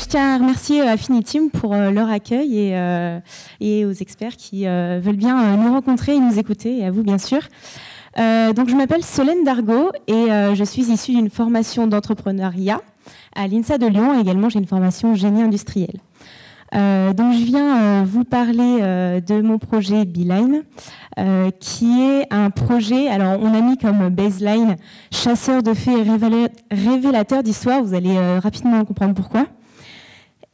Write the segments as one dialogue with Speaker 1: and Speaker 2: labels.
Speaker 1: je tiens à remercier Affiniteam pour leur accueil et aux experts qui veulent bien nous rencontrer et nous écouter, et à vous bien sûr. Donc je m'appelle Solène Dargaud et je suis issue d'une formation d'entrepreneuriat à l'INSA de Lyon. Également, j'ai une formation génie industriel. Donc je viens vous parler de mon projet Beeline, qui est un projet, alors on a mis comme baseline chasseur de faits et révélateur d'histoire, vous allez rapidement comprendre pourquoi.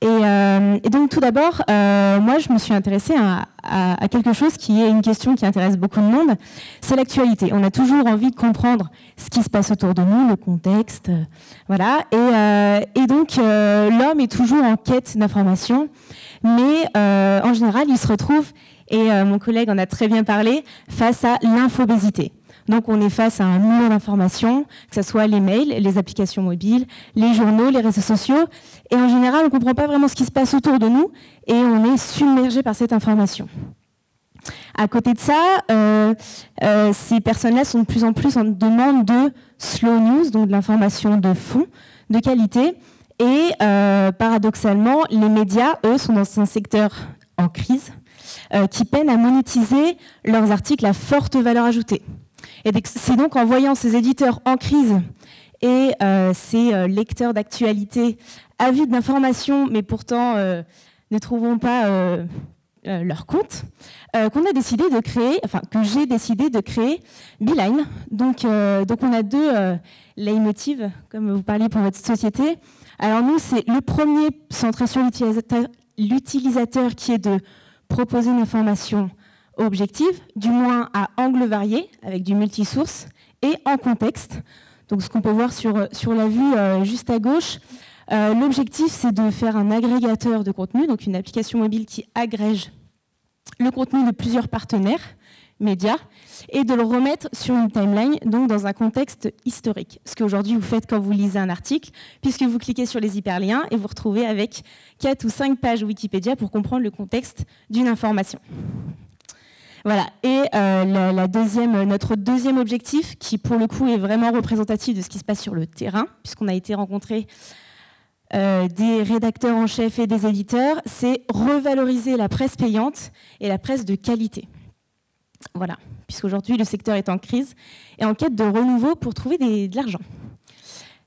Speaker 1: Et donc tout d'abord, moi je me suis intéressée à quelque chose qui est une question qui intéresse beaucoup de monde, c'est l'actualité. On a toujours envie de comprendre ce qui se passe autour de nous, le contexte, voilà. Et donc l'homme est toujours en quête d'informations, mais en général il se retrouve, et mon collègue en a très bien parlé, face à l'infobésité. Donc on est face à un mur d'informations, que ce soit les mails, les applications mobiles, les journaux, les réseaux sociaux. Et en général, on ne comprend pas vraiment ce qui se passe autour de nous et on est submergé par cette information. À côté de ça, ces personnes-là sont de plus en plus en demande de slow news, donc de l'information de fond, de qualité. Et paradoxalement, les médias, eux, sont dans un secteur en crise qui peine à monétiser leurs articles à forte valeur ajoutée. Et c'est donc en voyant ces éditeurs en crise et ces lecteurs d'actualité avides d'informations, mais pourtant ne trouvons pas leur compte, qu'on a décidé de créer, enfin que j'ai décidé de créer Beeline. Donc on a deux leitmotivs, comme vous parliez pour votre société. Alors nous, c'est le premier centré sur l'utilisateur qui est de proposer une information objective, du moins à angle varié, avec du multisource, et en contexte. Donc ce qu'on peut voir sur la vue juste à gauche, l'objectif c'est de faire un agrégateur de contenu, donc une application mobile qui agrège le contenu de plusieurs partenaires médias, et de le remettre sur une timeline, donc dans un contexte historique. Ce qu'aujourd'hui vous faites quand vous lisez un article, puisque vous cliquez sur les hyperliens et vous retrouvez avec 4 ou 5 pages Wikipédia pour comprendre le contexte d'une information. Voilà. Et notre deuxième objectif, qui pour le coup est vraiment représentatif de ce qui se passe sur le terrain, puisqu'on a été rencontrer des rédacteurs en chef et des éditeurs, c'est revaloriser la presse payante et la presse de qualité. Voilà, puisqu'aujourd'hui le secteur est en crise et en quête de renouveau pour trouver de l'argent.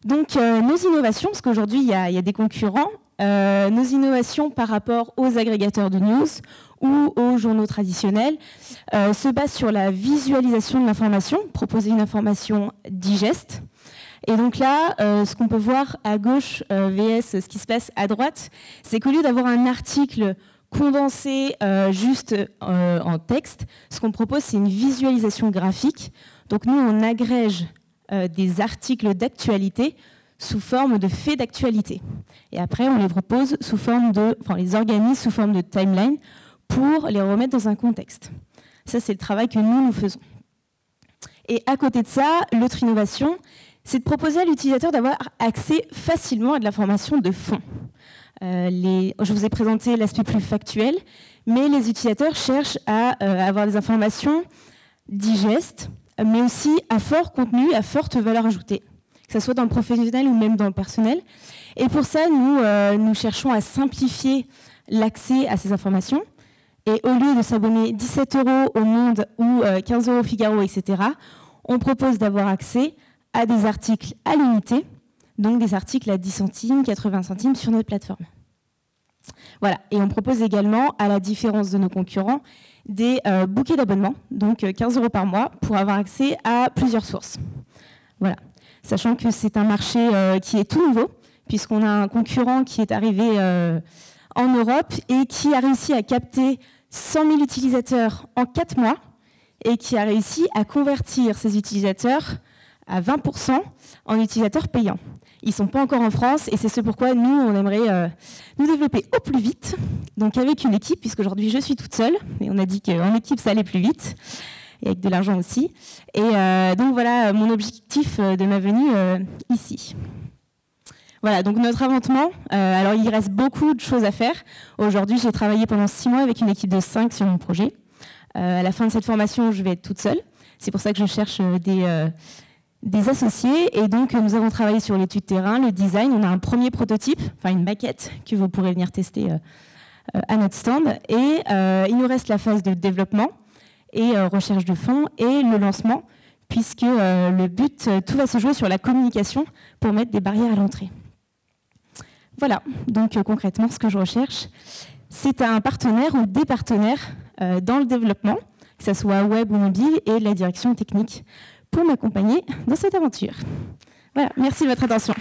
Speaker 1: Donc nos innovations, parce qu'aujourd'hui il y a des concurrents, nos innovations par rapport aux agrégateurs de news ou aux journaux traditionnels se basent sur la visualisation de l'information, proposer une information digeste. Et donc là, ce qu'on peut voir à gauche vs ce qui se passe à droite, c'est qu'au lieu d'avoir un article condensé juste en texte, ce qu'on propose, c'est une visualisation graphique. Donc nous, on agrège des articles d'actualité sous forme de faits d'actualité. Et après, on les propose sous forme les organise sous forme de timeline pour les remettre dans un contexte. Ça, c'est le travail que nous faisons. Et à côté de ça, l'autre innovation, c'est de proposer à l'utilisateur d'avoir accès facilement à de l'information de fond. Je vous ai présenté l'aspect plus factuel, mais les utilisateurs cherchent à avoir des informations digestes, mais aussi à fort contenu, à forte valeur ajoutée, que ce soit dans le professionnel ou même dans le personnel. Et pour ça, nous cherchons à simplifier l'accès à ces informations. Et au lieu de s'abonner 17 € au Monde ou 15 € au Figaro, etc., on propose d'avoir accès à des articles à l'unité, donc des articles à 10 centimes, 80 centimes sur notre plateforme. Voilà. Et on propose également, à la différence de nos concurrents, des bouquets d'abonnement, donc 15 € par mois, pour avoir accès à plusieurs sources. Voilà. Sachant que c'est un marché qui est tout nouveau, puisqu'on a un concurrent qui est arrivé en Europe et qui a réussi à capter 100 000 utilisateurs en 4 mois et qui a réussi à convertir ces utilisateurs à 20% en utilisateurs payants. Ils ne sont pas encore en France et c'est ce pourquoi nous, on aimerait nous développer au plus vite, donc avec une équipe, puisqu'aujourd'hui je suis toute seule, et on a dit qu'en équipe ça allait plus vite, et avec de l'argent aussi. Et donc voilà mon objectif de ma venue ici. Voilà, donc notre avancement, alors il reste beaucoup de choses à faire. Aujourd'hui, j'ai travaillé pendant 6 mois avec une équipe de 5 sur mon projet. À la fin de cette formation, je vais être toute seule. C'est pour ça que je cherche des associés. Et donc, nous avons travaillé sur l'étude terrain, le design. On a un premier prototype, enfin une maquette que vous pourrez venir tester à notre stand. Et il nous reste la phase de développement et recherche de fonds et le lancement, puisque le but, tout va se jouer sur la communication pour mettre des barrières à l'entrée. Voilà, donc concrètement, ce que je recherche, c'est un partenaire ou des partenaires dans le développement, que ce soit web ou mobile, et la direction technique pour m'accompagner dans cette aventure. Voilà, merci de votre attention.